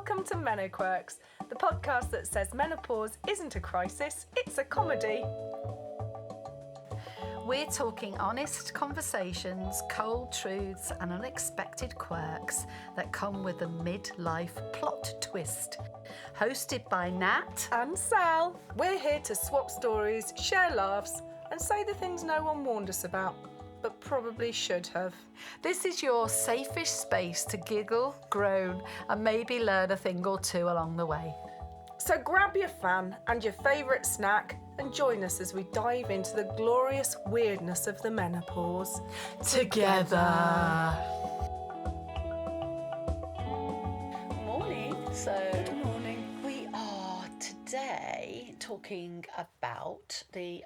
Welcome to Meno Quirks, the podcast that says menopause isn't a crisis, it's a comedy. We're talking honest conversations, cold truths and unexpected quirks that come with a midlife plot twist. Hosted by Nat And Sal. We're here to swap stories, share laughs and say the things no one warned us about, but probably should have. This is your safest space to giggle, groan and maybe learn a thing or two along the way. So grab your fan and your favourite snack and join us as we dive into the glorious weirdness of the menopause. Together. Morning. Good morning. We are today talking about the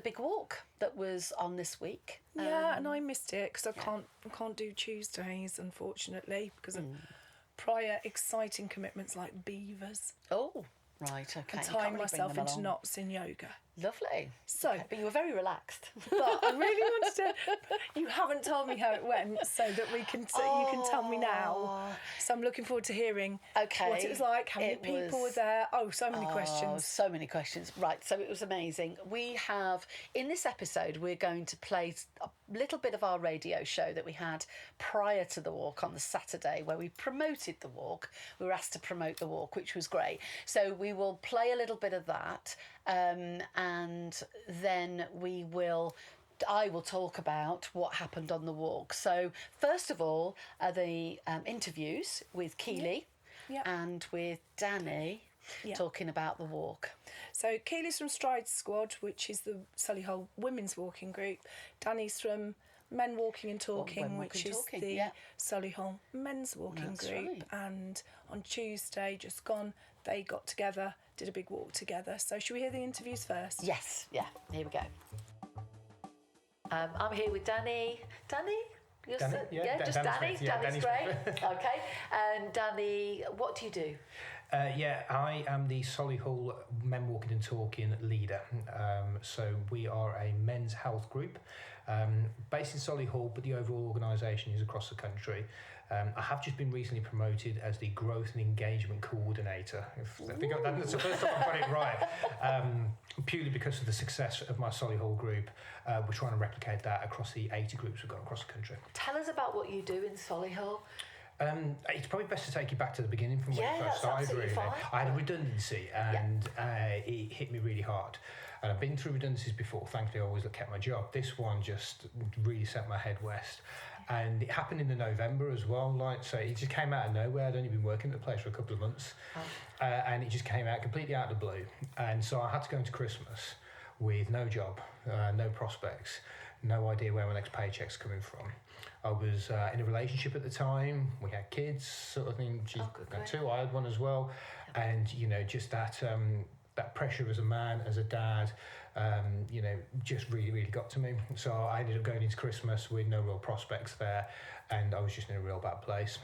big walk that was on this week. Yeah, and I missed it because I can't do Tuesdays, unfortunately, because of prior exciting commitments like beavers. Oh, right, okay. I You tie can't really myself bring them into along. knots in yoga. Lovely. So- Okay, but you were very relaxed. But I really wanted to. You haven't told me how it went, so that you can tell me now. So I'm looking forward to hearing what it was like, how many people were there. Oh, so many questions. So many questions. Right, so it was amazing. We have, in this episode, we're going to play a little bit of our radio show that we had prior to the walk on the Saturday, where we promoted the walk. We were asked to promote the walk, which was great. So we will play a little bit of that, and then I will talk about what happened on the walk. So first of all, the interviews with Keely and with Danny talking about the walk. So Keely's from Stride Squad, which is the Solihull Women's Walking Group. Danny's from Men Walking and Talking, which is the Solihull Men's Walking Group. Right. And on Tuesday, just gone, they got together, did a big walk together. So should we hear the interviews first? Yes, yeah, here we go. I'm here with Danny. Danny? Danny? Yeah, just Danny's Danny. great. Yeah, Danny's Danny's great. Okay. And Danny, what do you do? I am the Solihull Men Walking and Talking leader. So we are a men's health group based in Solihull, but the overall organisation is across the country. I have just been recently promoted as the growth and engagement coordinator. That's the first time I've got it right. Purely because of the success of my Solihull group. We're trying to replicate that across the 80 groups we've got across the country. Tell us about what you do in Solihull. It's probably best to take you back to the beginning from when Yeah, I first that's started. absolutely Really, fine. I had a redundancy and it hit me really hard. And I've been through redundancies before. Thankfully, I always kept my job. This one just really set my head west, and it happened in the November as well. So it just came out of nowhere. I'd only been working at the place for a couple of months, and it just came out completely out of the blue. And so I had to go into Christmas with no job, no prospects, no idea where my next paycheck's coming from. I was in a relationship at the time. We had kids, sort of thing. She's got two. I had one as well, and just that pressure as a man, as a dad, just really, really got to me. So I ended up going into Christmas with no real prospects there, and I was just in a real bad place.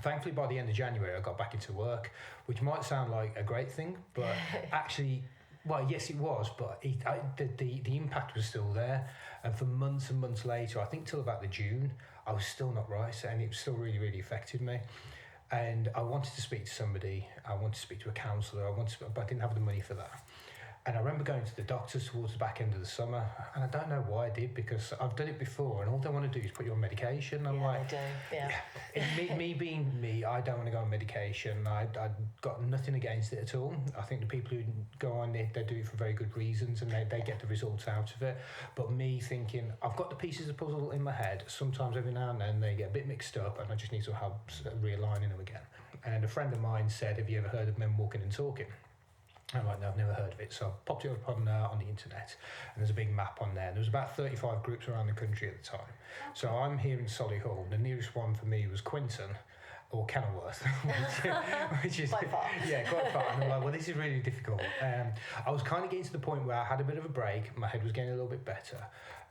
Thankfully, by the end of January, I got back into work, which might sound like a great thing, but actually, well, yes, it was, but the impact was still there. And for months and months later, I think till about the June, I was still not right, and it still really, really affected me. And I wanted to speak to somebody, I wanted to speak to a counsellor, but I didn't have the money for that. And I remember going to the doctors towards the back end of the summer, and I don't know why I did, because I've done it before, and all they want to do is put you on medication. I'm like, They do, yeah. me being me, I don't want to go on medication. I got nothing against it at all. I think the people who go on it, they do it for very good reasons, and they get the results out of it. But me thinking, I've got the pieces of the puzzle in my head. Sometimes every now and then they get a bit mixed up, and I just need some help realigning them again. And a friend of mine said, "Have you ever heard of Men Walking and Talking?" I'm like, no, I've never heard of it. So I popped it up on the internet, and there's a big map on there. There was about 35 groups around the country at the time. Okay. So I'm here in Solihull. The nearest one for me was Quinton or Kenilworth, which is quite far. Yeah, quite far. And I'm like, well, this is really difficult. I was kind of getting to the point where I had a bit of a break. My head was getting a little bit better,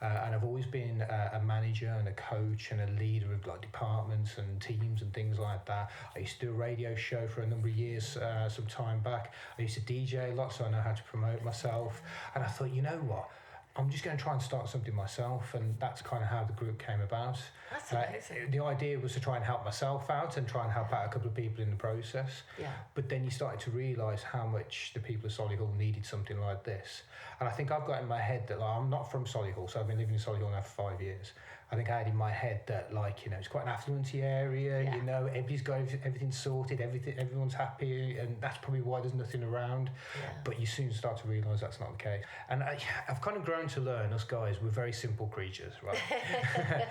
and I've always been a manager and a coach and a leader of departments and teams and things like that. I used to do a radio show for a number of years, some time back. I used to DJ a lot, so I know how to promote myself. And I thought, you know what? I'm just going to try and start something myself, and that's kind of how the group came about. That's amazing. The idea was to try and help myself out and try and help out a couple of people in the process. Yeah. But then you started to realise how much the people of Solihull needed something like this. And I think I've got in my head that, like, I'm not from Solihull, so I've been living in Solihull now for 5 years. I think I had in my head that, like, you know, it's quite an affluent area, you know, everybody's got everything sorted, everyone's happy, and that's probably why there's nothing around. Yeah. But you soon start to realise that's not the case. And I've kind of grown to learn, us guys, we're very simple creatures, right?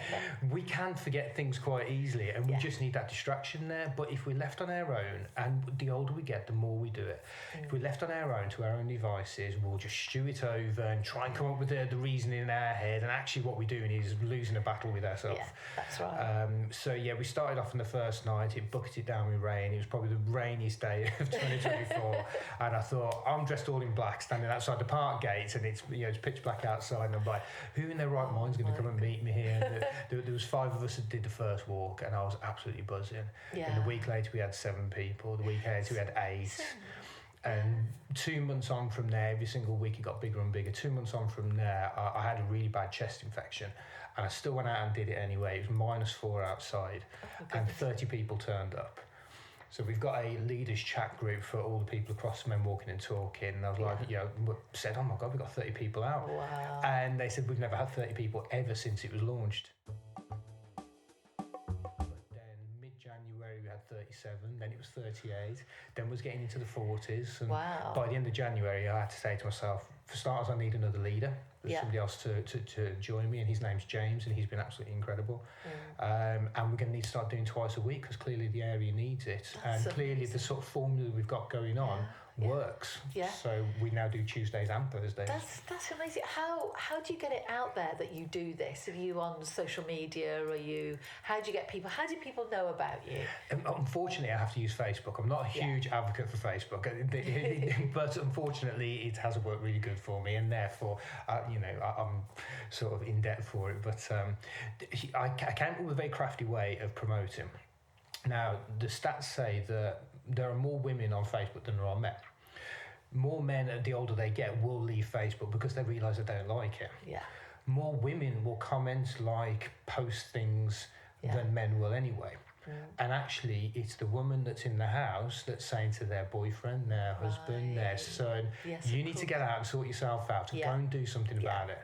We can forget things quite easily, and we just need that distraction there. But if we're left on our own, and the older we get, the more we do it. If we're left on our own to our own devices, we'll just stew it over and try and come up with the reasoning in our head, and actually what we're doing is losing a battle with ourselves. Yeah, that's right. So yeah, we started off on the first night, it bucketed down with rain. It was probably the rainiest day of 2024. And I thought, I'm dressed all in black, standing outside the park gates, and it's, you know, it's pitch black outside, and I'm like, who in their right mind's going to come and meet me here? And there was 5 of us that did the first walk, and I was absolutely buzzing. Yeah. And the week later we had 7 people, the week later we had 8. And 2 months on from there, every single week it got bigger and bigger. 2 months on from there, I had a really bad chest infection, and I still went out and did it anyway. It was -4 outside, and 30 people turned up. So we've got a leaders chat group for all the people across Men Walking and Talking. And I was like, you know, said, oh my God, we've got 30 people out. Wow. And they said, we've never had 30 people ever since it was launched. January we had 37, then it was 38, then was getting into the 40s, and by the end of January I had to say to myself, for starters, I need another leader. There's somebody else to join me, and his name's James, and he's been absolutely incredible. And we're going to need to start doing twice a week, because clearly the area needs it. That's clearly amazing. The sort of formula we've got going on works. Yeah. So we now do Tuesdays and Thursdays. That's amazing. How do you get it out there that you do this? Are you on social media? How do you get people? How do people know about you? Unfortunately, I have to use Facebook. I'm not a huge advocate for Facebook, but unfortunately, it hasn't worked really good for me, and therefore, you know, I'm sort of in debt for it. But I came up with a very crafty way of promoting. Now, the stats say that there are more women on Facebook than there are men. More men, the older they get, will leave Facebook because they realise they don't like it. Yeah. More women will comment, like, post things than men will anyway. And actually, it's the woman that's in the house that's saying to their boyfriend, their husband, their son, you need to get out and sort yourself out, and go and do something about it.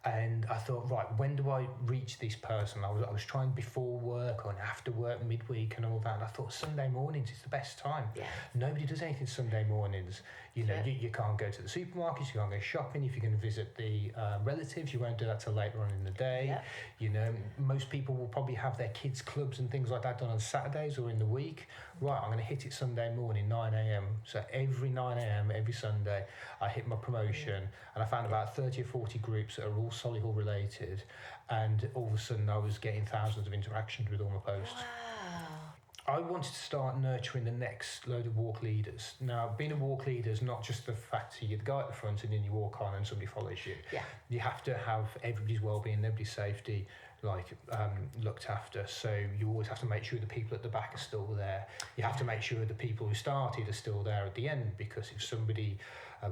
And I thought, right, when do I reach this person? I was trying before work or after work, midweek and all that. And I thought Sunday mornings is the best time. Yeah. Nobody does anything Sunday mornings. You know, you can't go to the supermarkets, you can't go shopping. If you're going to visit the relatives, you won't do that till later on in the day. Yeah. You know, most people will probably have their kids' clubs and things like that done on Saturdays or in the week. Right, I'm going to hit it Sunday morning, 9 a.m. So every 9 a.m, every Sunday, I hit my promotion. And I found about 30 or 40 groups that are all Solihull related. And all of a sudden, I was getting thousands of interactions with all my posts. Wow. I wanted to start nurturing the next load of walk leaders. Now, being a walk leader is not just the fact that you're the guy at the front and then you walk on and somebody follows you. Yeah. You have to have everybody's well-being, everybody's safety, looked after. So you always have to make sure the people at the back are still there. You have to make sure the people who started are still there at the end, because if somebody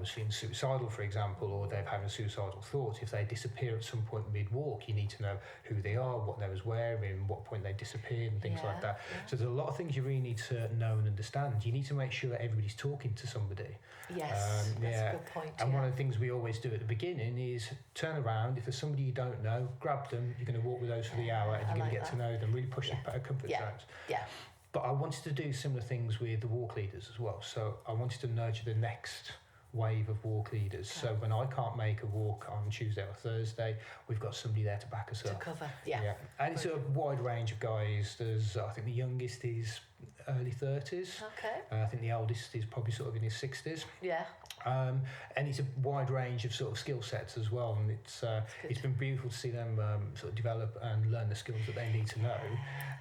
was feeling suicidal, for example, or they're having suicidal thoughts, if they disappear at some point mid-walk, you need to know who they are, what they was wearing, what point they disappeared, and things like that. Yeah. So there's a lot of things you really need to know and understand. You need to make sure that everybody's talking to somebody. Yes, that's a good point. And one of the things we always do at the beginning is turn around. If there's somebody you don't know, grab them. You're going to walk with those for the hour, and you're going to get to know them, really push their comfort zones. Yeah. But I wanted to do similar things with the walk leaders as well. So I wanted to nurture the next wave of walk leaders. Okay. So when I can't make a walk on Tuesday or Thursday, we've got somebody there to back us up. To cover, And it's a wide range of guys. There's, I think the youngest is early 30s. Okay. I think the oldest is probably sort of in his 60s. Yeah. And it's a wide range of sort of skill sets as well, and it's been beautiful to see them sort of develop and learn the skills that they need to know.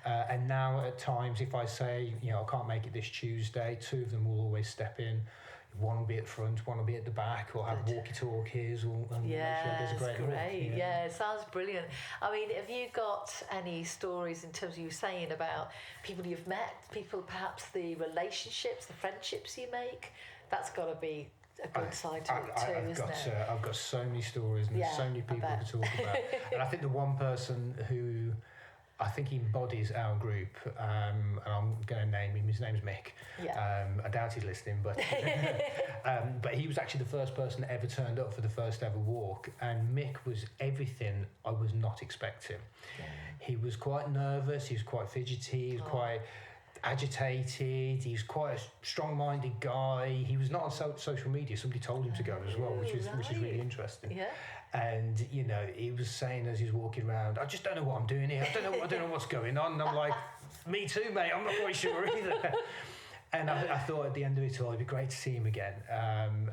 And now at times, if I say, you know, I can't make it this Tuesday, 2 of them will always step in. One will be at front, one will be at the back, or have walkie-talkies. That's great. Yeah, it sounds brilliant. I mean, have you got any stories in terms of you saying about people you've met, people perhaps the relationships, the friendships you make? That's got to be a good side to it too, isn't it? I've got so many stories and so many people to talk about. And I think the one person who I think he embodies our group, and I'm going to name him. His name's Mick. Yeah. I doubt he's listening, but but he was actually the first person that ever turned up for the first ever walk, and Mick was everything I was not expecting. Yeah. He was quite nervous. He was quite fidgety. He was quite agitated. He was quite a strong-minded guy. He was not on social media. Somebody told him to go as well, which is really interesting. Yeah. And he was saying as he was walking around, I just don't know what I'm doing here. I don't know what's going on. And I'm like, me too, mate. I'm not quite sure either. And I thought at the end of it all, it'd be great to see him again.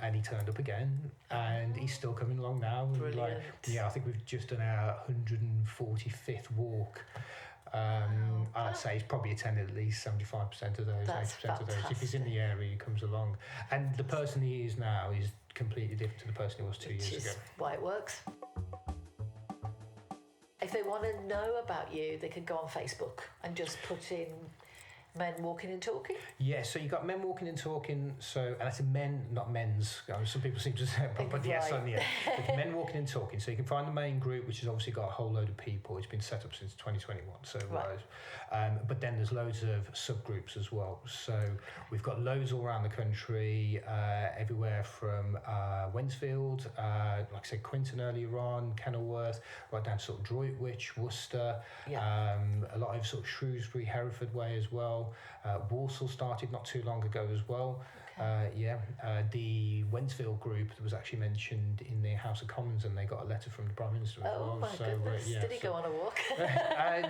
And he turned up again, and he's still coming along now. Brilliant. I think we've just done our 145th walk. I'd say he's probably attended at least 75% of those, 80% of those. If he's in the area, he comes along. And the person he is now is completely different to the person he was 2 years ago. Which is why it works. If they want to know about you, they can go on Facebook and just put in Men Walking and Talking? Yeah, so you've got Men Walking and Talking, and that's a men, not men's. Some people seem to say, but yes, on the end. It's Men Walking and Talking. So you can find the main group, which has obviously got a whole load of people. It's been set up since 2021. So, but then there's loads of subgroups as well. So we've got loads all around the country, everywhere from Wensfield, like I said, Quinton earlier on, Kenilworth, right down to sort of Droitwich, Worcester, a lot of sort of Shrewsbury, Hereford way as well. Walsall started not too long ago as well. The Wensfield group was actually mentioned in the House of Commons, and they got a letter from the Prime Minister as well. Oh my goodness! Did he go on a walk?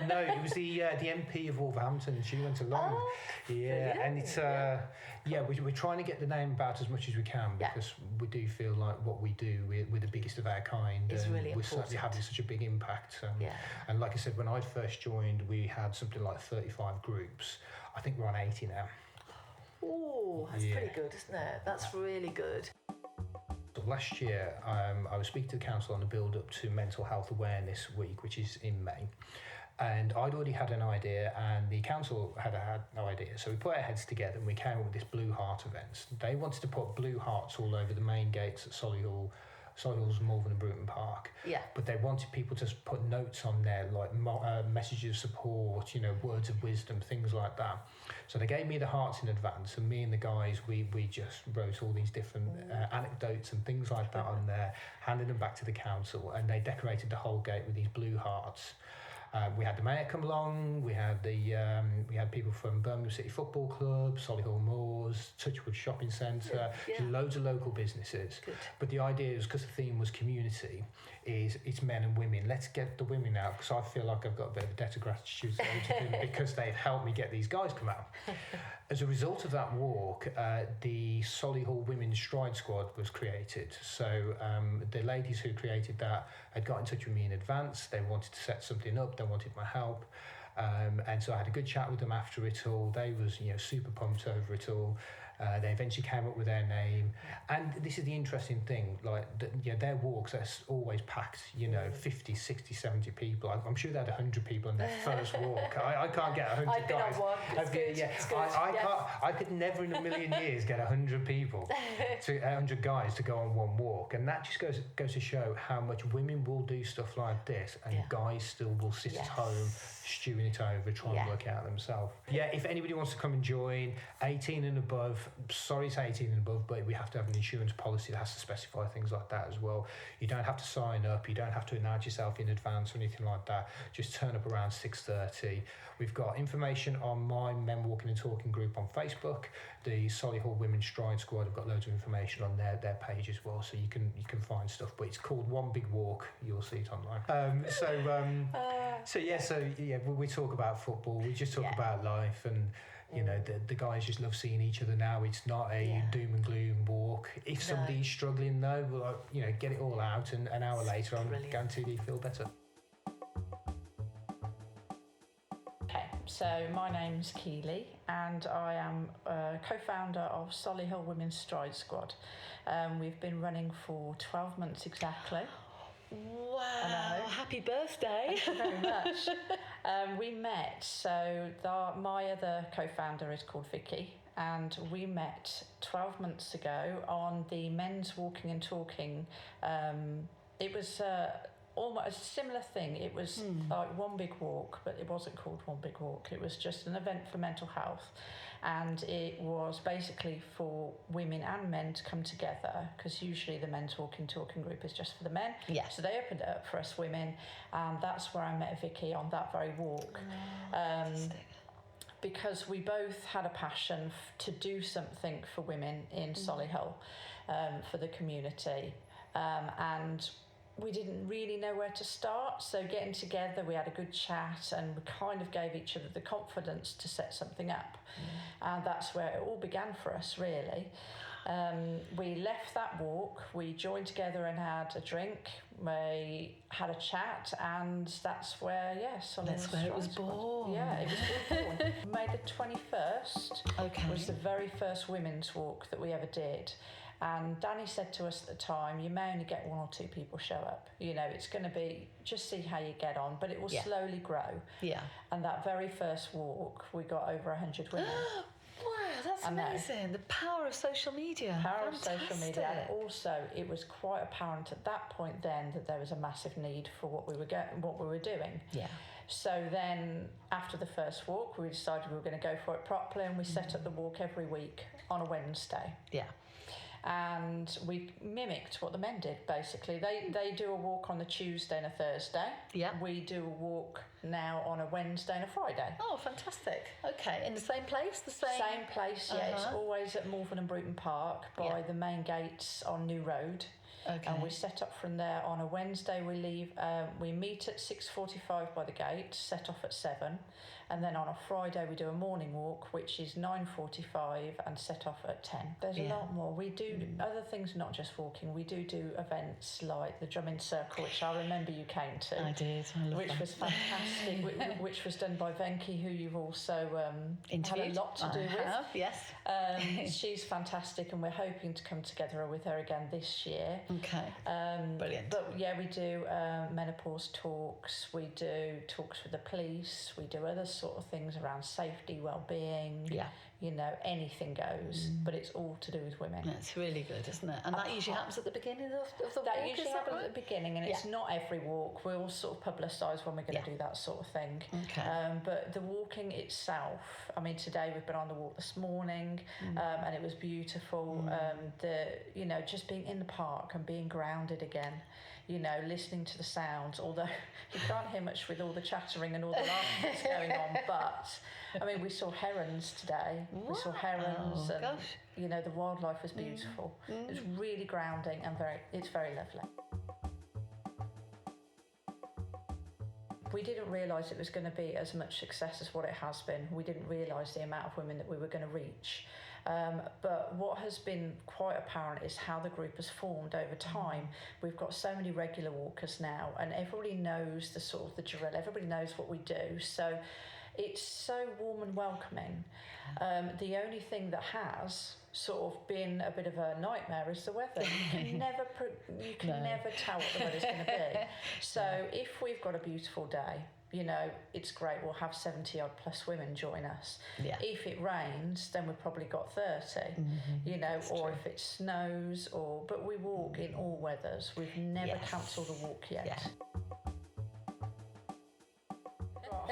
No, it was the MP of Wolverhampton. She went along. Brilliant. And it's we're trying to get the name about as much as we can, because we do feel like what we do, we're the biggest of our kind. It's really we're important. certainly having such a big impact. And like I said, when I first joined, we had something like 35 groups. I think we're on 80 now. Oh, that's pretty good, isn't it? That's really good. So last year, I was speaking to the council on the build-up to Mental Health Awareness Week, which is in May. And I'd already had an idea, and the council had no idea. So we put our heads together, and we came up with this Blue Heart event. They wanted to put blue hearts all over the main gates at Solihull, Malvern and Bruton Park. Yeah. But they wanted people to put notes on there, like messages of support, words of wisdom, things like that. So they gave me the hearts in advance, and me and the guys, we just wrote all these different anecdotes and things like that on there, handed them back to the council, and they decorated the whole gate with these blue hearts. We had the mayor come along. We had people from Birmingham City Football Club, Solihull Moors, Touchwood Shopping Centre, loads of local businesses. Good. But the idea is, because the theme was community, it's men and women. Let's get the women out, because I feel like I've got a bit of a debt of gratitude to them because they've helped me get these guys come out. As a result of that walk, the Solihull Women's Stride Squad was created. So the ladies who created that had got in touch with me in advance. They wanted to set something up. They wanted my help. And so I had a good chat with them after it all. They was super pumped over it all. They eventually came up with their name, and this is the interesting thing, like their walks are always packed, 50, 60, 70 people. I'm sure they had 100 people on their first walk. I can't get 100 I've been guys. on one. It's good. It's good. I could never in a million years get 100 people, 100 guys to go on one walk, and that just goes to show how much women will do stuff like this, and guys still will sit at home stewing it over, trying to work it out themselves. If anybody wants to come and join, 18 and above. Sorry, it's 18 and above, but we have to have an insurance policy that has to specify things like that as well. You don't have to sign up. You don't have to announce yourself in advance or anything like that. Just turn up around 6:30. We've got information on my Men Walking and Talking group on Facebook. The Solihull Women's Stride Squad have got loads of information on their page as well, so you can find stuff. But it's called One Big Walk. You'll see it online. We talk about football. We just talk about life, and the guys just love seeing each other now. It's not a doom and gloom walk. If somebody's struggling though, we'll get it all out, and an hour later, I'm guaranteed you feel better. Okay, so my name's Keely, and I am a co-founder of Solihull Women's Stride Squad. We've been running for 12 months exactly. Wow, happy birthday. Thank you very much. We met, so my other co-founder is called Vicky, and we met 12 months ago on the men's walking and talking. It was almost a similar thing. It was like One Big Walk, but it wasn't called One Big Walk. It was just an event for mental health, and it was basically for women and men to come together, because usually the men's walking talking group is just for the men. Yeah. So they opened it up for us women, and that's where I met Vicky on that very walk. Because we both had a passion to do something for women in Solihull, for the community, and we didn't really know where to start. So getting together, we had a good chat, and we kind of gave each other the confidence to set something up. And that's where it all began for us, really. We left that walk, we joined together and had a drink, we had a chat, and that's where, it was born. Yeah, it was born. May the 21st was the very first women's walk that we ever did. And Danny said to us at the time, you may only get 1 or 2 people show up. You know, it's going to be, just see how you get on, but it will slowly grow. Yeah. And that very first walk, we got over 100 women. Wow, that's amazing. The power of social media. Of social media. And also, it was quite apparent at that point then that there was a massive need for what we were doing. Yeah. So then, after the first walk, we decided we were going to go for it properly, and we set up the walk every week on a Wednesday. Yeah. And we mimicked what the men did, basically. They do a walk on a Tuesday and a Thursday. Yeah. We do a walk now on a Wednesday and a Friday. Oh, fantastic. Okay, in the same place? Same place, yeah. It's always at Malvern and Bruton Park by the main gates on New Road. Okay. And we set up from there on a Wednesday. We leave. We meet at 6:45 by the gate. Set off at 7, and then on a Friday we do a morning walk, which is 9:45, and set off at 10. There's a lot more. We do other things, not just walking. We do events like the Drumming Circle, which I remember you came to. I did. I love which was fantastic. which was done by Venki, who you've also had a lot to do with. Yes. She's fantastic, and we're hoping to come together with her again this year. Okay. Brilliant. But yeah, we do menopause talks, we do talks with the police, we do other sort of things around safety, well-being. Yeah. You know, anything goes, but it's all to do with women. That's really good, isn't it? And that usually happens at the beginning of the walk. That usually happens at the beginning, and it's not every walk. We'll sort of publicise when we're going to do that sort of thing. Okay. But the walking itself, I mean, today we've been on the walk this morning, and it was beautiful. Just being in the park and being grounded again. You know, listening to the sounds, although you can't hear much with all the chattering and all the laughing that's going on, but I mean, we saw herons today. Wow. We saw herons, and you know, the wildlife was beautiful. It was really grounding and it's very lovely. We didn't realise it was going to be as much success as what it has been. We didn't realise the amount of women that we were going to reach. But what has been quite apparent is how the group has formed over time. We've got so many regular walkers now, and everybody knows the drill. Everybody knows what we do. So it's so warm and welcoming. The only thing that has sort of been a bit of a nightmare is the weather. You can never tell what the weather's going to be. So if we've got a beautiful day, you know, it's great. We'll have 70 odd plus women join us. Yeah. If it rains, then we've probably got 30. You know, or if it snows, but we walk in all weathers. We've never cancelled a walk yet. Yeah.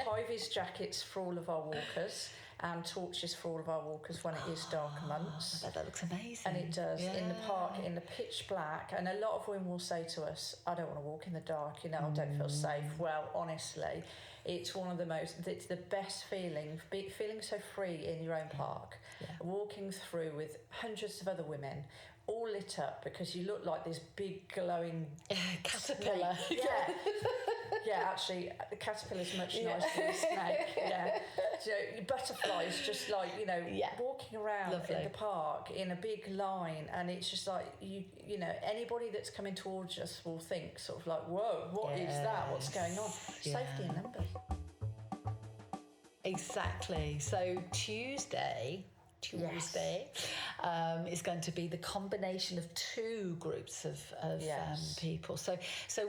High-vis jackets for all of our walkers, and torches for all of our walkers when it is dark months. That looks amazing. And it does, in the park, in the pitch black. And a lot of women will say to us, I don't want to walk in the dark, you know, I don't feel safe. Well, honestly, it's it's the best feeling, feeling so free in your own park, walking through with hundreds of other women, all lit up because you look like this big glowing caterpillar. Yeah, actually, the caterpillar's much nicer than a snake. Yeah, so butterflies just like, you know, walking around in the park in a big line, and it's just like you know, anybody that's coming towards us will think sort of like, whoa, what is that? What's going on? Safety in numbers. Exactly. So Tuesday is going to be the combination of 2 groups of people. So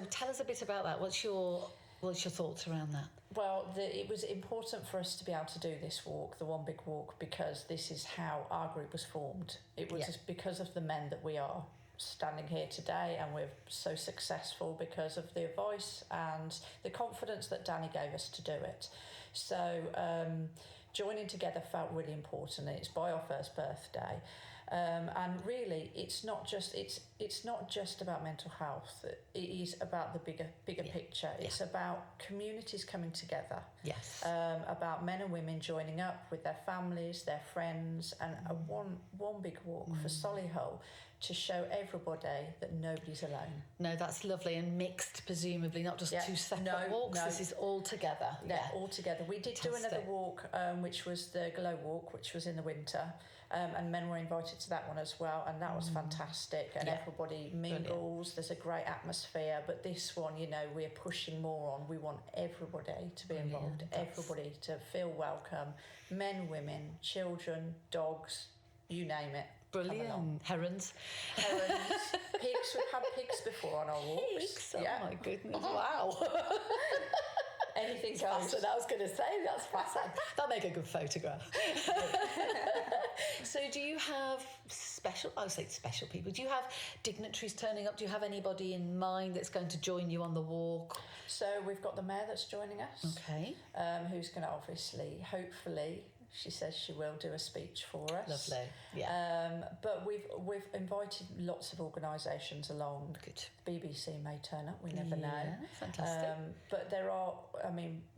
tell us a bit about that. What's your What's your thoughts around that? Well, it was important for us to be able to do this walk, the One Big Walk, because this is how our group was formed. It was just because of the men that we are standing here today, and we're so successful because of the advice and the confidence that Danny gave us to do it. So joining together felt really important. It's by our first birthday. And really, it's not just about mental health. It is about the bigger picture. It's about communities coming together. Yes. About men and women joining up with their families, their friends, and one big walk for Solihull to show everybody that nobody's alone. No, that's lovely, and mixed, presumably, not just two separate walks. No. This is all together. Yeah, all together. We did do another walk, which was the Glow Walk, which was in the winter. And men were invited to that one as well, and that was fantastic. And everybody mingles. Brilliant. There's a great atmosphere. But this one, we're pushing more on. We want everybody to be involved, everybody to feel welcome. Men, women, children, dogs, you name it. Brilliant. Herons. Pigs. We've had pigs before on our walks. Pigs? Oh my goodness! Wow. Anything goes. I was going to say, that's fascinating. That'll make a good photograph. So do you have special people, do you have dignitaries turning up? Do you have anybody in mind that's going to join you on the walk? So we've got the mayor that's joining us. Okay. Who's going to obviously, hopefully, she says she will do a speech for us. Lovely. Yeah. But we've invited lots of organisations along. Good. BBC may turn up. We never know. Fantastic. But there are,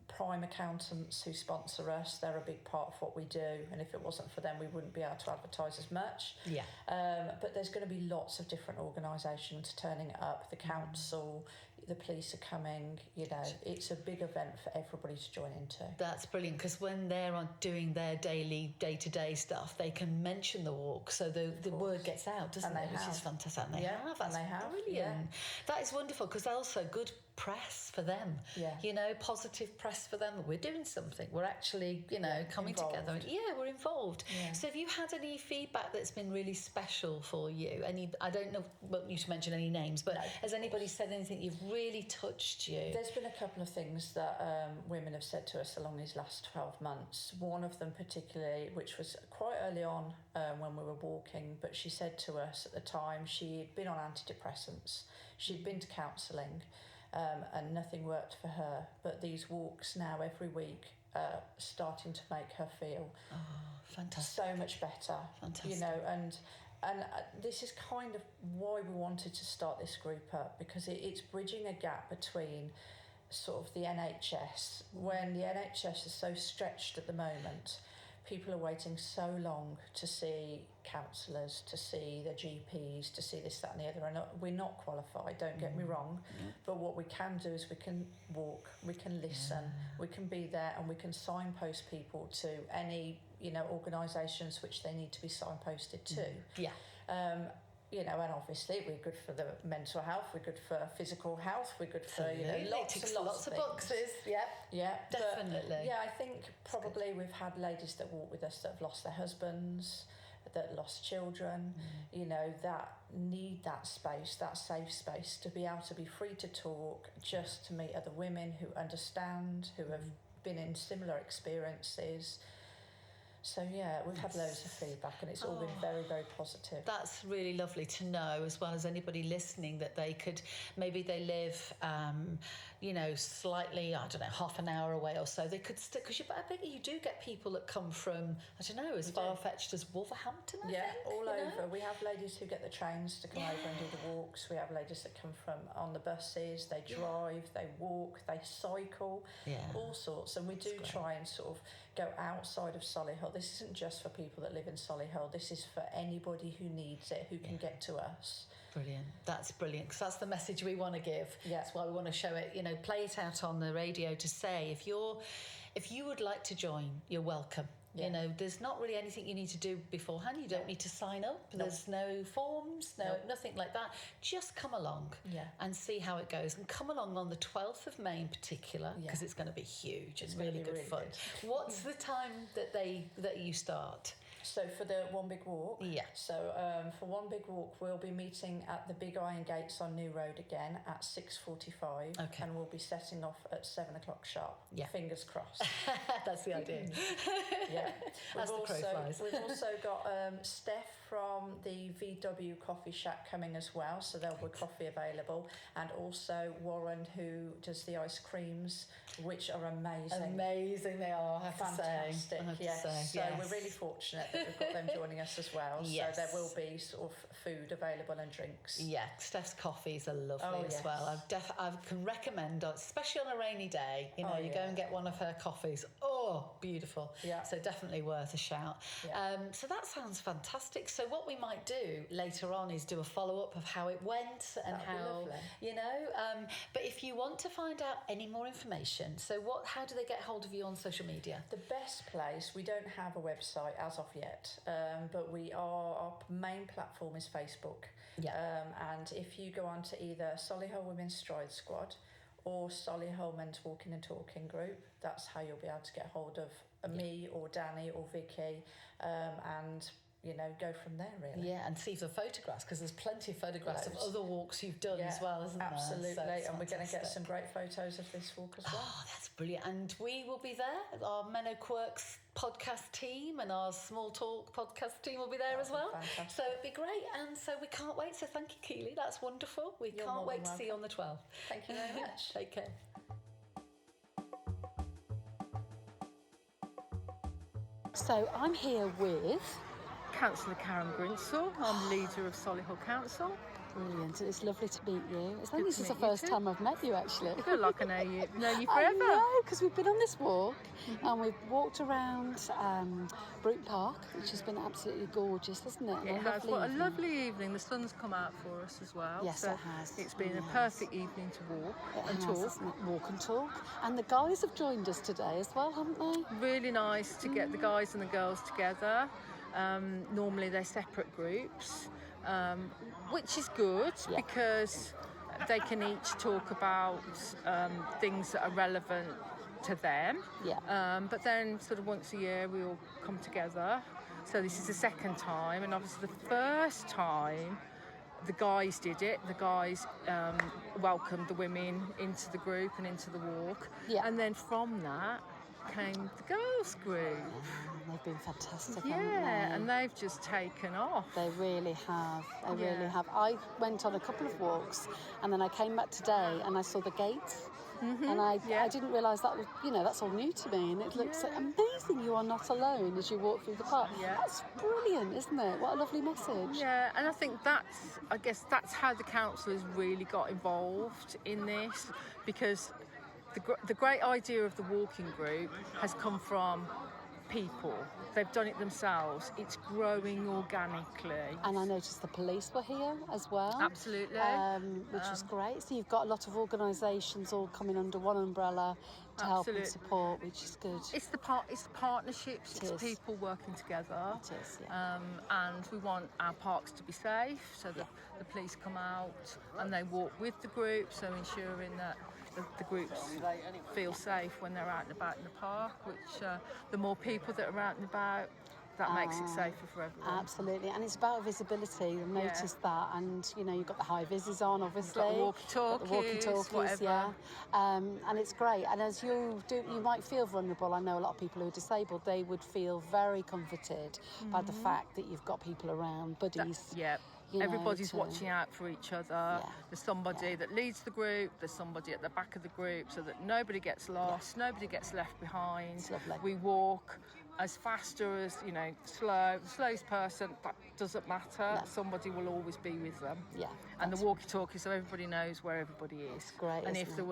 prime accountants who sponsor us. They're a big part of what we do. And if it wasn't for them, we wouldn't be able to advertise as much. Yeah. But there's going to be lots of different organisations turning up. The council, the police are coming. It's a big event for everybody to join into. That's brilliant, because when they're doing their daily, day-to-day stuff, they can mention the walk, so the word gets out, doesn't it? Which is fantastic. And they have. That's brilliant. Yeah. That is wonderful, because also good press for them. Yeah. Positive press for them. We're doing something. We're actually, coming involved. together. Yeah, we're involved. Yeah. So have you had any feedback that's been really special for you? I don't know you to mention any names, but has anybody said anything you've really touched you? There's been a couple of things that women have said to us along these last 12 months. One of them particularly, which was quite early on when we were walking, but she said to us at the time she'd been on antidepressants, she'd been to counselling, and nothing worked for her. But these walks now every week are starting to make her feel fantastic. So much better. Fantastic. And this is kind of why we wanted to start this group up, because it's bridging a gap between sort of the NHS. When the NHS is so stretched at the moment, people are waiting so long to see counsellors, to see their GPs, to see this, that and the other. And we're not qualified, don't get me wrong, but what we can do is we can walk, we can listen, we can be there, and we can signpost people to any organisations which they need to be signposted to. And obviously we're good for the mental health, we're good for physical health, we're good for lots of boxes. Definitely. But, I think probably we've had ladies that walk with us that have lost their husbands, that lost children, that need that space, that safe space, to be able to be free to talk, just to meet other women who understand, who have been in similar experiences. So we've had loads of feedback, and it's all been very, very positive. That's really lovely to know, as well as anybody listening, that they could, maybe they live, slightly, half an hour away or so. They could still, because I think you do get people that come from, as far-fetched as Wolverhampton, I think. All over. We have ladies who get the trains to come over and do the walks. We have ladies that come from on the buses. They drive, they walk, they cycle, all sorts. And we do try and sort of go outside of Solihull. This isn't just for people that live in Solihull. This is for anybody who needs it, who can get to us. Brilliant. That's brilliant, because that's the message we want to give. That's why we want to show it, play it out on the radio to say, if you would like to join, you're welcome. There's not really anything you need to do beforehand. You don't need to sign up. There's no forms, nothing like that. Just come along and see how it goes. And come along on the 12th of May in particular, because it's going to be huge. It's really good fun. What's the time that you start? So for the One Big Walk? Yeah. So for One Big Walk, we'll be meeting at the Big Iron Gates on New Road again at 6:45. Okay. And we'll be setting off at 7 o'clock sharp. Yeah. Fingers crossed. That's the idea. Yeah. As the crow flies. We've also got Steph from the VW Coffee Shack coming as well. So there'll be coffee available. And also Warren, who does the ice creams, which are amazing. Amazing they are, I have Fantastic, to say. yes. So yes. we're really fortunate that we've got them joining us as well. Yes. So there will be sort of food available and drinks. Yeah, Steph's coffees are lovely as well. I can recommend, especially on a rainy day, you know, go and get one of her coffees. Oh, beautiful. Yeah. So definitely worth a shout. Yeah. So that sounds fantastic. So what we might do later on is do a follow-up of how it went and how, you know, but if you want to find out any more information, so how do they get hold of you on social media? The best place, we don't have a website as of yet, but our main platform is Facebook. Yeah. And if you go on to either Solihull Women's Stride Squad or Solihull Men's Walking and Talking Group, that's how you'll be able to get hold of me or Danny or Vicky, and you know, go from there really. Yeah, and see the photographs, because there's plenty of photographs of other walks you've done as well, isn't there? Absolutely, and we're going to get some great photos of this walk as well. Oh, that's brilliant. And we will be there. Our Meno Quirks podcast team and our Small Talk podcast team will be there as well. Fantastic. So it'd be great, and so we can't wait. So thank you, Keely. That's wonderful. We can't wait to see you on the 12th. Thank you very much. Take care. So I'm here with Councillor Karen Grinsell. I'm leader of Solihull Council. Brilliant. It's lovely to meet you. I think this is the first time I've met you, actually. I feel like I know you forever. I know, because we've been on this walk and we've walked around Brook Park, which has been absolutely gorgeous, hasn't it? It has. What a lovely evening. The sun's come out for us as well. Yes, so it has. It's been a perfect evening to walk and talk. Walk and talk. And the guys have joined us today as well, haven't they? Really nice to get the guys and the girls together. Normally they're separate groups, which is good because they can each talk about things that are relevant to them. Yeah. But then sort of once a year we all come together. So this is the second time, and obviously the first time the guys did it. The guys welcomed the women into the group and into the walk. Yeah. And then from that came the girls group. They've been fantastic, yeah, haven't they? And they've just taken off. They really have. They really have. I went on a couple of walks and then I came back today and I saw the gates. And I didn't realise that was, that's all new to me, and it looks amazing. You are not alone as you walk through the park. Yeah. That's brilliant, isn't it? What a lovely message. Yeah, and I think that's how the council has really got involved in this, because the great idea of the walking group has come from people. They've done it themselves. It's growing organically. And I noticed the police were here as well. Absolutely. Which is great. So you've got a lot of organisations all coming under one umbrella to help and support, which is good. It's the partnerships. It's people working together. It is, yeah. And we want our parks to be safe, so that the police come out and they walk with the group, so ensuring that the groups feel safe when they're out and about in the park, which the more people that are out and about, that makes it safer for everyone. Absolutely, and it's about visibility. I've noticed that, and you've got the high vises on, obviously. Walkie-talkies, yeah. And it's great. And as you do, you might feel vulnerable. I know a lot of people who are disabled, they would feel very comforted by the fact that you've got people around, buddies. Everybody's watching out for each other. There's somebody that leads the group, there's somebody at the back of the group, so that nobody gets lost, nobody gets left behind. It's lovely. We walk as fast or as slow. The slowest person, that doesn't matter. Somebody will always be with them. Yeah. And the walkie-talkie, so everybody knows where everybody is. It's great. And if there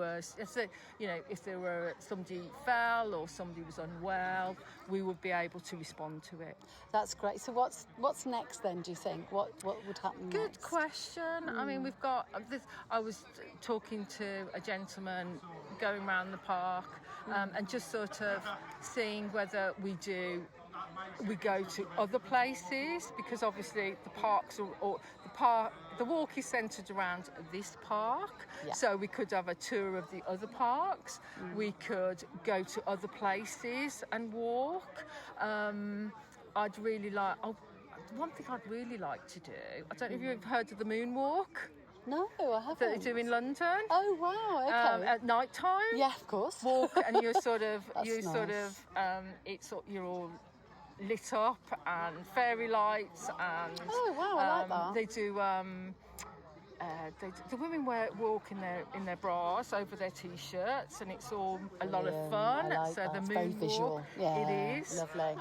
were somebody fell or somebody was unwell, we would be able to respond to it. That's great. So what's next then? Do you think what would happen? Good question. I mean, we've got this. I was talking to a gentleman going around the park and just sort of seeing whether we go to other places, because obviously the parks the walk is centred around this park, so we could have a tour of the other parks. We could go to other places and walk. I'd really like. One thing I'd really like to do. I don't know if you've heard of the moonwalk. No, I haven't. That they do in London. Oh wow! Okay. At night time. Yeah, of course. Walk and you're sort of you're all lit up and fairy lights and. Oh wow! I like that. They do. The women walk in their bras over their t-shirts, and it's all a lot of fun. I like so that. the It's very moonwalk, visual. Yeah, it is lovely.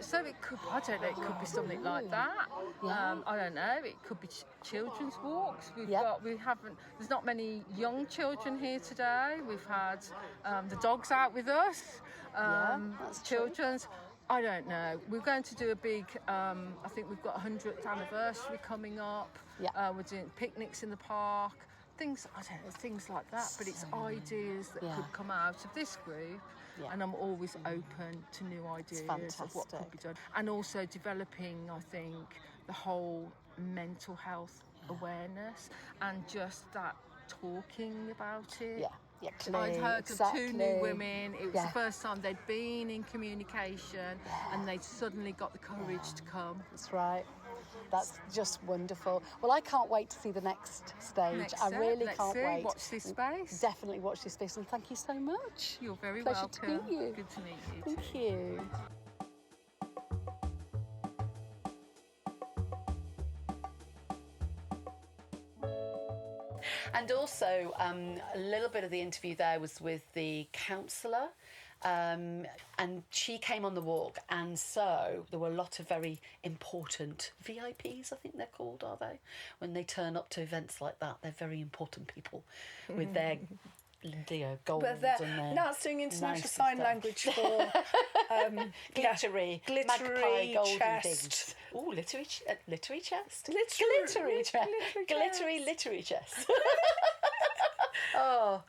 So it could, I don't know, it could be something like that. I don't know. It could be children's walks. There's not many young children here today. We've had the dogs out with us. That's Children's. I don't know. We're going to do a big, I think we've got 100th anniversary coming up. Yeah. We're doing picnics in the park, things like that. But it's ideas that could come out of this group. Yeah. And I'm always open to new ideas of what could be done. And also developing, I think, the whole mental health awareness and just that talking about it. Yeah. I'd heard of 2 new women. It was the first time they'd been in communication and they'd suddenly got the courage to come. That's right. That's just wonderful. Well, I can't wait to see the next stage. I really can't wait. Watch this space. Definitely watch this space, and thank you so much. You're very welcome. Pleasure to meet you. Good to meet you. Thank you. And also, a little bit of the interview there was with the counsellor, and she came on the walk, and so there were a lot of very important VIPs, I think they're called, are they? When they turn up to events like that, they're very important people with their gold and their that's doing international sign language for glittery magpie golden chest. Things. Oh, literary chest. Glittery chest. Oh,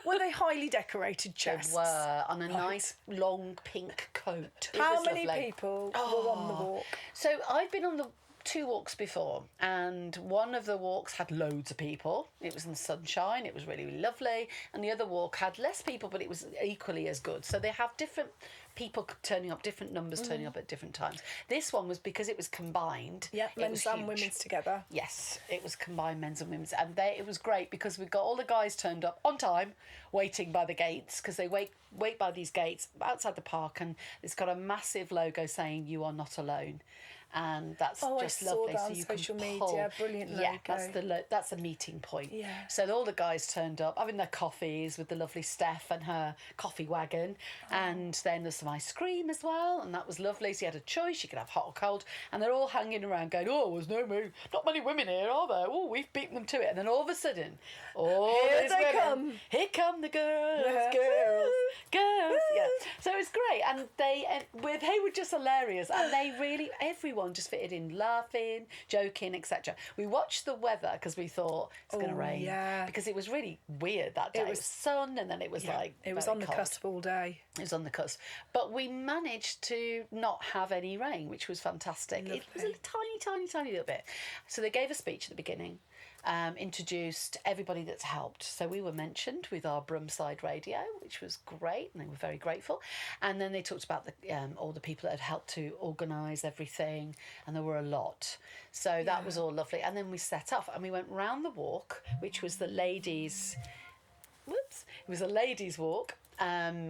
were they highly decorated chests? They were, on a nice long pink coat. How many people were on the walk? So I've been on the 2 walks before, and one of the walks had loads of people. It was in the sunshine, it was really, really lovely, and the other walk had less people, but it was equally as good. So they have different people turning up, different numbers turning up at different times. This one was because it was combined. Yeah, men's and women's together. Yes, it was combined men's and women's, and it was great because we got all the guys turned up on time, waiting by the gates, because they wait by these gates outside the park, and it's got a massive logo saying "You are not alone." And that's just lovely. That so on you social can pull. media, brilliant logo. Yeah, that's the meeting point. Yeah. So all the guys turned up, having their coffees with the lovely Steph and her coffee wagon, and then there's some ice cream as well, and that was lovely. So you had a choice; you could have hot or cold, and they're all hanging around going, "Oh, there's not many women here, are there? Oh, we've beaten them to it." And then all of a sudden, here they come. Here come the girls, girls. Yeah. So it was great, and they were just hilarious, and they really everyone just fitted in, laughing, joking, etc. We watched the weather because we thought it's going to rain, because it was really weird that day. It was sun, and then it was it was on the cusp all day. It was on the cusp, but we managed to not have any rain, which was fantastic. Lovely. It was a tiny little bit. So they gave a speech at the beginning. Introduced everybody that's helped. So we were mentioned with our Brumside Radio, which was great, and they were very grateful. And then they talked about all the people that had helped to organise everything, and there were a lot. So that was all lovely. And then we set off, and we went round the walk, which was the ladies. It was a ladies' walk,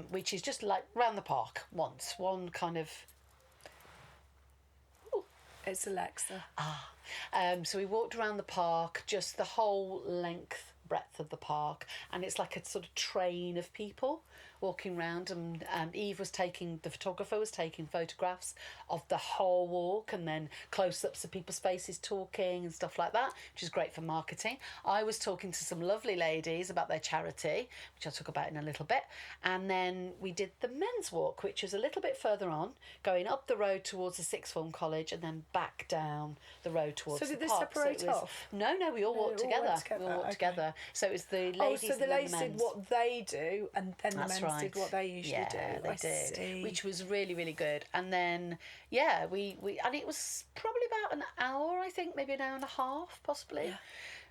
which is just like round the park once. One kind of. It's Alexa. So we walked around the park, just the whole breadth of the park, and it's like a sort of train of people walking around, and the photographer was taking photographs of the whole walk, and then close-ups of people's faces talking and stuff like that, which is great for marketing. I was talking to some lovely ladies about their charity, which I'll talk about in a little bit, and then we did the men's walk, which was a little bit further on, going up the road towards the sixth form college and then back down the road towards the park. So did they separate off? No, we all walked together. We all walked together. So it was the ladies so the ladies and the men's. did what they do, and then the men's did what they usually do. They did, see. Which was really, really good. And then, we and it was probably about an hour, I think, maybe an hour and a half, possibly. Yeah.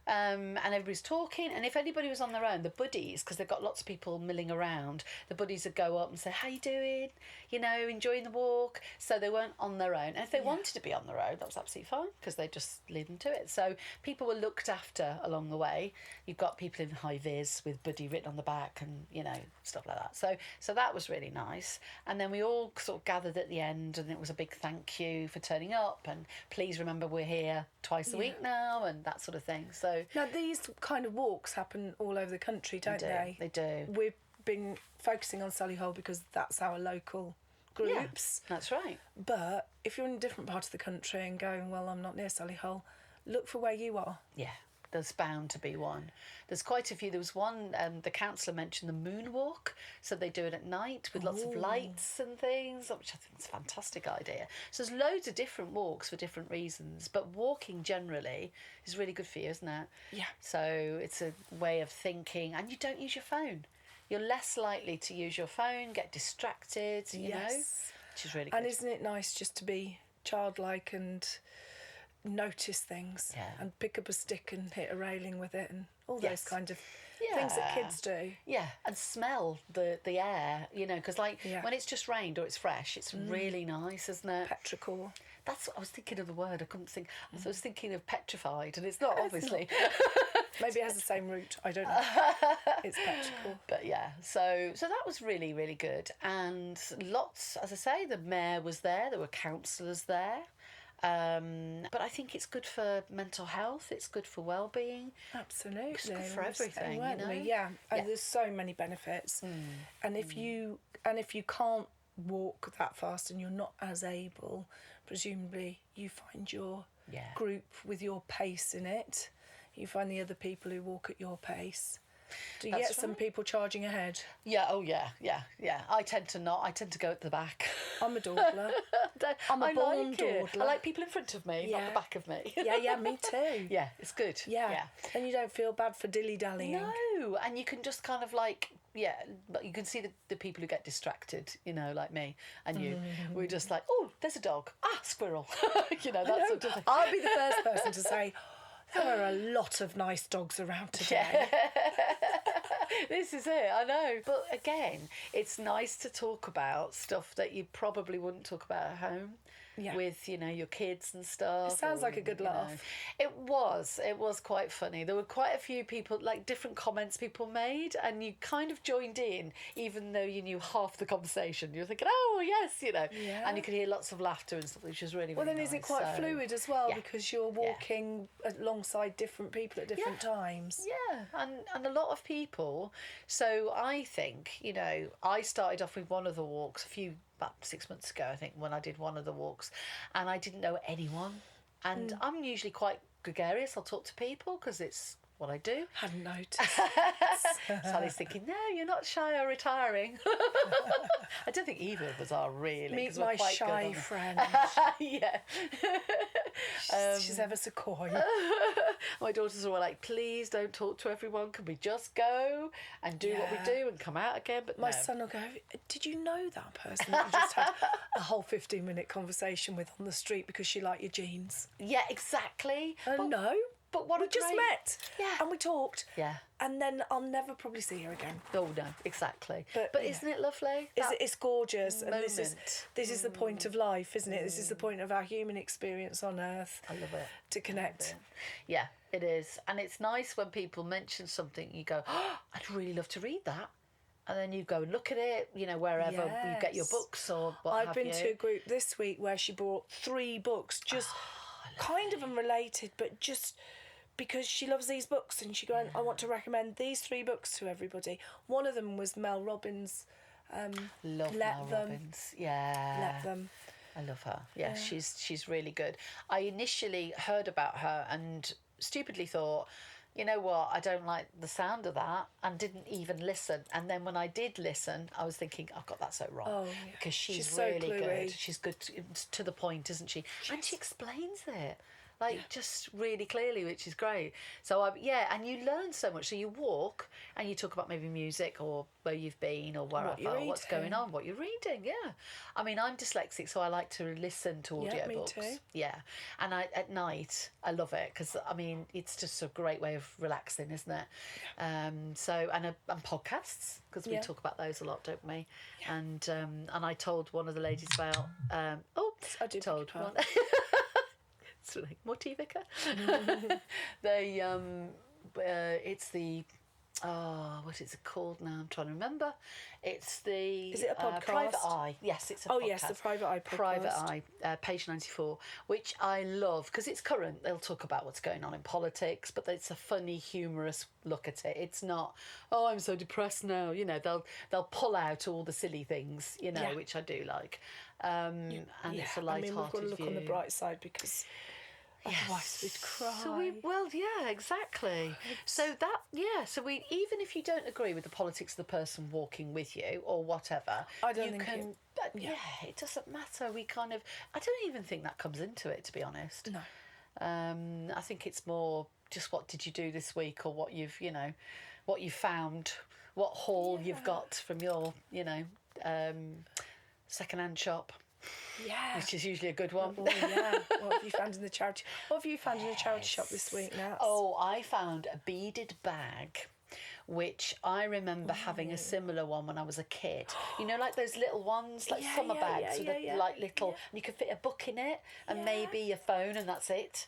and everybody's talking. And if anybody was on their own, the buddies, because they've got lots of people milling around, the buddies would go up and say, how you doing? You know, enjoying the walk. So they weren't on their own. And if they wanted to be on their own, that was absolutely fine, because they just lead them to it. So people were looked after along the way. You've got people in high vis with buddy written on the back and, you know, stuff like that. So that was really nice. And then we all sort of gathered at the end, and it was a big thank you for turning up, and please remember we're here twice a week now, and that sort of thing. So now these kind of walks happen all over the country, don't they? They do. We've been focusing on Solihull because that's our local groups. Yeah, that's right. But if you're in a different part of the country and going, well, I'm not near Solihull, look for where you are. Yeah. There's bound to be one. There's quite a few. There was one, the councillor mentioned the moonwalk. So they do it at night with lots of lights and things, which I think is a fantastic idea. So there's loads of different walks for different reasons. But walking generally is really good for you, isn't it? Yeah. So it's a way of thinking, and you don't use your phone. You're less likely to use your phone, get distracted, you know, which is really good. And isn't it nice just to be childlike and notice things and pick up a stick and hit a railing with it and all those kind of things that kids do. Yeah, and smell the air, you know, because when it's just rained or it's fresh, it's really nice, isn't it? Petrichor. That's what I was thinking of the word. I couldn't think. I was thinking of petrified, and it's not, obviously. Maybe it has the same root. I don't know. It's petrichor. But yeah, so that was really, really good. And lots, as I say, the mayor was there. There were councillors there. But I think it's good for mental health. It's good for well-being. Absolutely. It's good for everything, you know? Yeah. And there's so many benefits. And if you can't walk that fast and you're not as able, presumably you find your group with your pace in it. You find the other people who walk at your pace. Do you get some people charging ahead? Yeah, oh yeah. I tend to not. I tend to go at the back. I'm a dawdler. I'm a born dawdler. I like people in front of me, not the back of me. Yeah, me too. Yeah, it's good. Yeah. And you don't feel bad for dilly-dallying. No, and you can just kind of but you can see the people who get distracted, you know, like me and you. We're just like, oh, there's a dog. Ah, squirrel. You know, that sort of thing. I'll be the first person to say, there are a lot of nice dogs around today. This is it, I know. But again, it's nice to talk about stuff that you probably wouldn't talk about at home. With, you know, your kids and stuff. It sounds like a good laugh. It was quite funny. There were quite a few people, like different comments people made, and you kind of joined in, even though you knew half the conversation. You're thinking, oh, yes, you know. Yeah. And you could hear lots of laughter and stuff, which was really, really nice. nice. Is it quite fluid as well, because you're walking alongside different people at different times? Yeah, and a lot of people. So I think, you know, I started off with one of the walks about 6 months ago, I think, when I did one of the walks, and I didn't know anyone. And I'm usually quite gregarious. I'll talk to people because it's what I do. Hadn't noticed. Sally's thinking, no, you're not shy or retiring. I don't think either of us are really. Meet my shy friend. Yeah. She's ever so coy. My daughters are all like, please don't talk to everyone. Can we just go and do what we do and come out again? But my son will go, did you know that person that you just had a whole 15-minute conversation with on the street because she liked your jeans? Yeah, exactly. No. But we just met. Yeah. And we talked. Yeah. And then I'll never probably see her again. Oh, no, exactly. But isn't it lovely? It's gorgeous. Moment. And this is the point of life, isn't it? This is the point of our human experience on Earth. I love it. To connect. Yeah, it is. And it's nice when people mention something, you go, oh, I'd really love to read that. And then you go and look at it, you know, wherever you get your books or what I've been to a group this week where she brought 3 books, just kind of unrelated, but just because she loves these books, and she going, I want to recommend these 3 books to everybody. One of them was Mel Robbins. Love Mel Robbins. Yeah. Let Them. I love her. Yeah, she's really good. I initially heard about her and stupidly thought, you know what, I don't like the sound of that, and didn't even listen. And then when I did listen, I was thinking, I've got that so wrong. Oh, because she's so really cluey. good. She's good to the point, isn't she? And she explains it. just really clearly, which is great. So and you learn so much. So you walk and you talk about maybe music or where you've been or wherever, what's going on, what you're reading. Yeah, I mean, I'm dyslexic, so I like to listen to audiobooks. Yeah, me too. Yeah, and at night I love it because I mean it's just a great way of relaxing, isn't it? Yeah. And podcasts, because we talk about those a lot, don't we? Yeah. And I told one of the ladies about I did told one. More tea vicar. It's the what is it called now? I'm trying to remember. It's the Is it a podcast? Private Eye. Yes, it's a podcast. Yes, the Private Eye podcast. Private Eye, page 94, which I love because it's current. They'll talk about what's going on in politics, but it's a funny, humorous look at it. It's not, I'm so depressed now. You know, they'll pull out all the silly things, you know, which I do like. And it's a light-hearted view. I mean, we've got to look on the bright side because otherwise we'd cry. So exactly. So we, even if you don't agree with the politics of the person walking with you or whatever, it doesn't matter. I don't even think that comes into it, to be honest. No. I think it's more just what did you do this week, or what you've found, what haul you've got from your, second-hand shop. Yeah. Which is usually a good one. Oh, yeah. What have you found in the charity? What have you found in the charity shop this week, Nat? Oh, I found a beaded bag, which I remember having a similar one when I was a kid. You know, like those little ones, like summer bags with like little, and you could fit a book in it and maybe your phone, and that's it.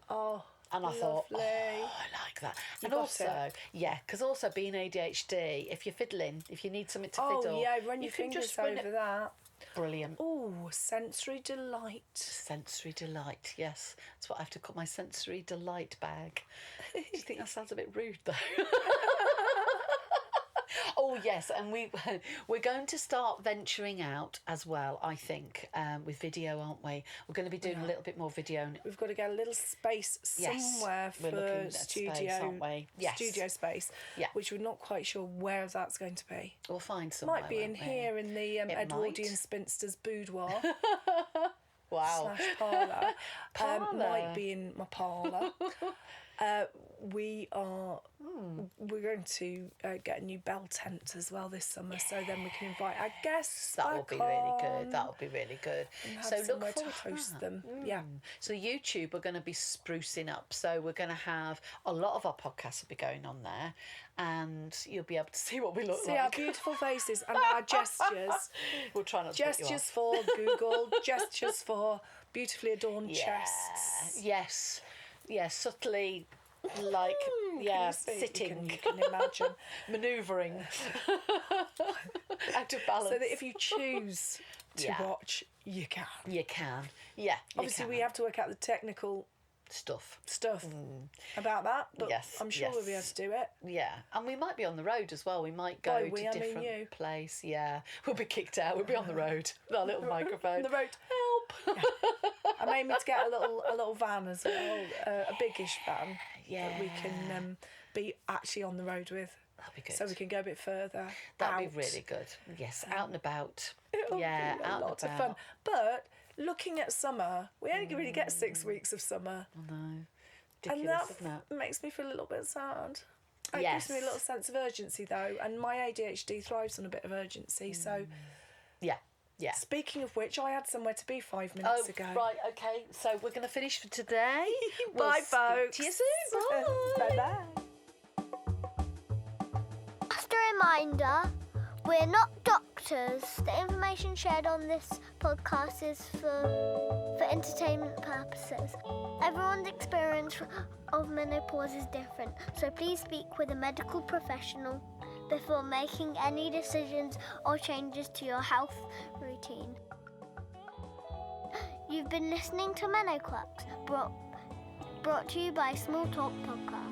Oh. And I thought, I like that. And also, because also being ADHD, if you're fiddling, if you need something to fiddle, run your fingers over that. Brilliant. Oh, sensory delight. Sensory delight, yes. That's what I have to call my sensory delight bag. Do you think that sounds a bit rude, though? Oh, yes, and we're going to start venturing out as well, I think, with video, aren't we? We're going to be doing a little bit more video. We've got to get a little space somewhere for studio space, aren't we? Yes. Studio space, which we're not quite sure where that's going to be. We'll find somewhere. Might be in here in the Edwardian Spinster's boudoir. Wow. / parlour. Might be in my parlour. We're going to get a new bell tent as well this summer, so then we can invite our guests. That will be really good. That will be really good. So look forward to host them. Yeah. So YouTube are going to be sprucing up. So we're going to have a lot of our podcasts will be going on there, and you'll be able to see what we look like. See our beautiful faces and our gestures. We'll try not to gestures for Google. Gestures for beautifully adorned chests. Yes. Yeah, subtly, sitting. You can imagine. Manoeuvring. Out of balance. So that if you choose to watch, you can. You can. Yeah. Obviously, we have to work out the technical stuff about that, but I'm sure we'll be able to do it. Yeah, and we might be on the road as well. We might go to a different place. Yeah, we'll be kicked out. We'll be on the road with our little microphone. On the road. Help! I'm aiming to get a little van as well, a biggish van that we can be actually on the road with. That'd be good. So we can go a bit further. That'd be really good. Yes, out and about. It'll be a lot of fun. But looking at summer, we only really get 6 weeks of summer. I know. Ridiculous, and that makes me feel a little bit sad. It gives me a little sense of urgency, though, and my ADHD thrives on a bit of urgency, so... Yeah. Speaking of which, I had somewhere to be 5 minutes ago. Right, okay. So we're going to finish for today. Bye, folks. See you soon. Bye. Bye-bye. Just a reminder, we're not doctors. The information shared on this podcast is for entertainment purposes. Everyone's experience of menopause is different, so please speak with a medical professional before making any decisions or changes to your health routine. You've been listening to Meno Quirks, brought to you by Small Talk Podcast.